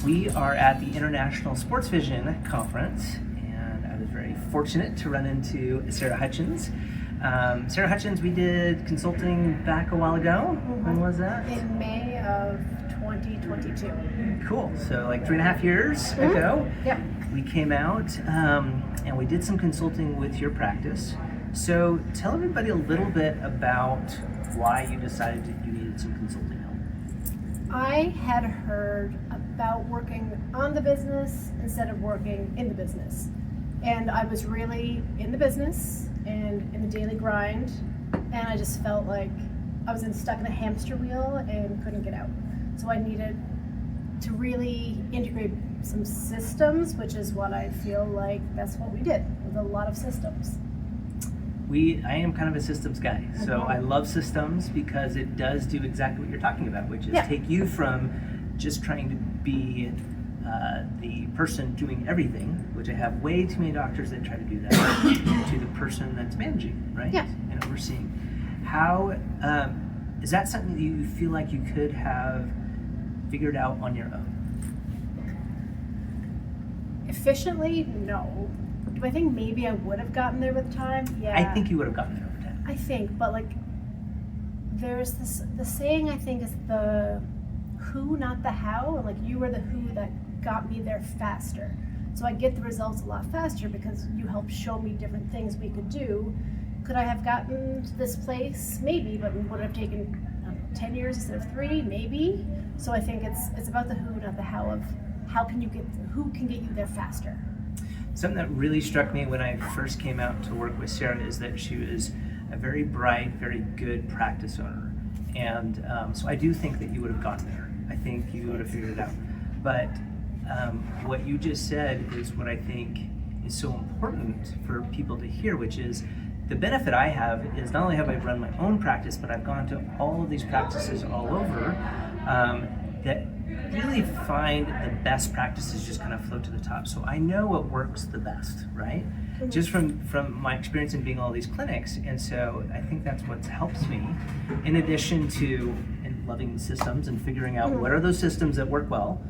We are at the International Sports Vision Conference, and I was very fortunate to run into Sarah Hutchens. Sarah Hutchens, we did consulting back a while ago. Mm-hmm. When was that? In May of 2022. Cool. So like 3.5 years ago, Yep. we came out and we did some consulting with your practice. So tell everybody a little bit about why you decided that you needed some consulting help. I had heard about working on the business instead of working in the business. And I was really in the business and in the daily grind, and I just felt like I was stuck in a hamster wheel and couldn't get out. So I needed to really integrate some systems, which is what I feel like that's what we did with a lot of systems. I am kind of a systems guy, so I love systems because it does do exactly what you're talking about, which is take you from just trying to be the person doing everything, which I have way too many doctors that try to do that, to the person that's managing, right? Yeah. And overseeing. How is that something that you feel like you could have figured out on your own? Efficiently, no. Do I think maybe I would have gotten there with time? Yeah. I think you would have gotten there over time. I think, but like, there's the saying, I think, is the who, not the how, and like you were the who that got me there faster. So I get the results a lot faster because you helped show me different things we could do. Could I have gotten to this place? Maybe, but would it have taken 10 years instead of 3? Maybe. So I think it's about the who, not the how of who can get you there faster. Something that really struck me when I first came out to work with Sarah is that she was a very bright, very good practice owner. And so I do think that you would have gotten there. I think you would have figured it out. But what you just said is what I think is so important for people to hear, which is the benefit I have is not only have I run my own practice, but I've gone to all of these practices all over that really find the best practices just kind of float to the top. So I know what works the best, right? Mm-hmm. Just from my experience in being all these clinics. And so I think that's what helps me, in addition to loving the systems and figuring out what are those systems that work well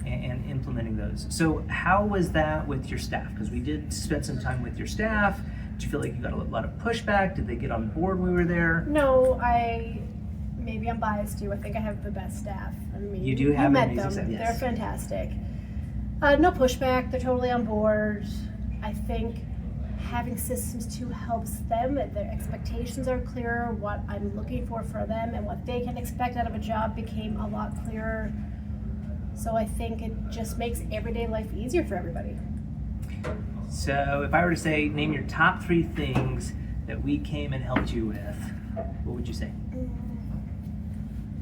and implementing those. So how was that with your staff? Because we did spend some time with your staff. Did you feel like you got a lot of pushback? Did they get on board when we were there? No, maybe I'm biased too. I think I have the best staff. I mean, you do have met amazing them. staff, yes. They're fantastic. No pushback. They're totally on board. I think having systems too helps them. That their expectations are clearer. What I'm looking for them and what they can expect out of a job became a lot clearer. So I think it just makes everyday life easier for everybody. So if I were to say, name your top 3 things that we came and helped you with, what would you say?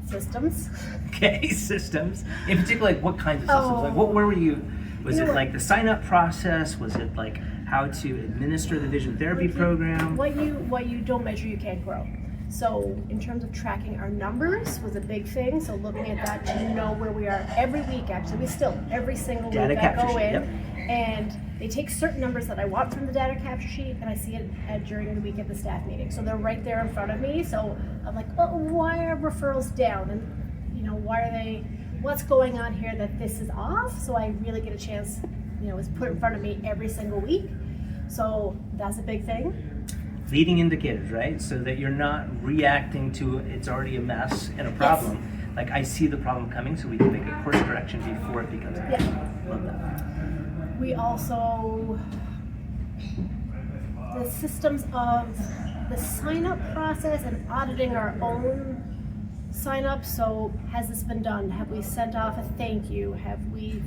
Systems. Okay, systems. In particular, like what kinds of systems? Like where were you? Was it like the sign-up process? Was it like how to administer the vision therapy program? What you don't measure, you can't grow. So in terms of tracking our numbers was a big thing. So looking at that to know where we are every week. Actually, every single week I go in and they take certain numbers that I want from the data capture sheet, and I see it during the week at the staff meeting. So they're right there in front of me. So I'm like, oh, why are referrals down? And why are they? What's going on here that this is off? So I really get a chance. It's put in front of me every single week. So that's a big thing. Leading indicators, right? So that you're not reacting to it's already a mess and a problem. Yes. Like I see the problem coming, so we can make a course correction before it becomes a mess. Yeah. Love that. We also, the systems of the sign-up process and auditing our own sign-up. So has this been done? Have we sent off a thank you? Have we,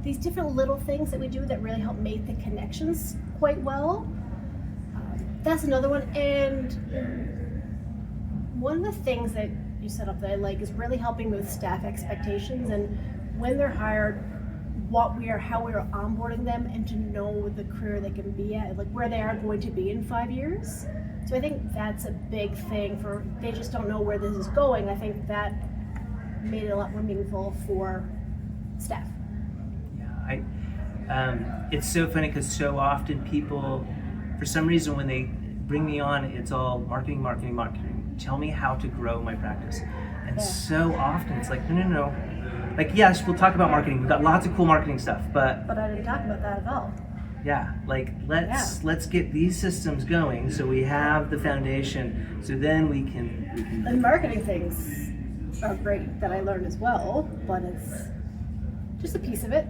these different little things that we do that really help make the connections quite well. That's another one. And one of the things that you set up that I like is really helping with staff expectations and when they're hired, how we are onboarding them and to know the career they can be at, like where they are going to be in 5 years. So I think that's a big thing they just don't know where this is going. I think that made it a lot more meaningful for staff. Yeah, it's so funny because so often people, for some reason when they bring me on, it's all marketing. Tell me how to grow my practice. And so often it's like, no. Like, yes, we'll talk about marketing. We've got lots of cool marketing stuff, but I didn't talk about that at all. yeah, like let's get these systems going so we have the foundation. So then we can. And marketing things are great that I learned as well, but it's just a piece of it.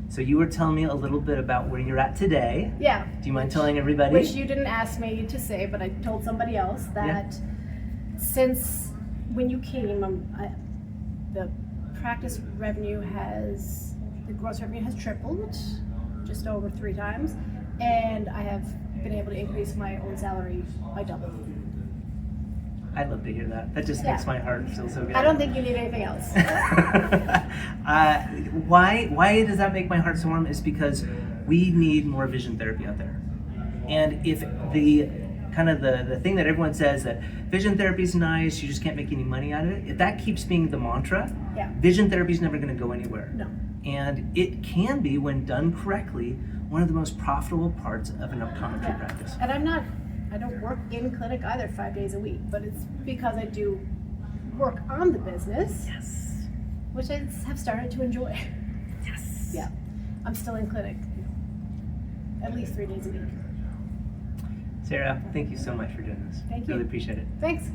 So you were telling me a little bit about where you're at today. Yeah. Do you mind telling everybody? Which you didn't ask me to say, but I told somebody else that since when you came, the practice revenue the gross revenue has tripled, just over 3 times, and I have been able to increase my own salary by double. I'd love to hear that. That just makes my heart feel so good. I don't think you need anything else. Why does that make my heart so warm? Is because we need more vision therapy out there. And if the thing that everyone says that vision therapy is nice, you just can't make any money out of it, if that keeps being the mantra, vision therapy is never going to go anywhere. No. And it can be, when done correctly, one of the most profitable parts of an optometry practice. And I don't work in clinic either 5 days a week, but it's because I do work on the business. Yes. Which I have started to enjoy. Yes. Yeah. I'm still in clinic at least 3 days a week. Sarah, thank you so much for doing this. Thank you. Really appreciate it. Thanks.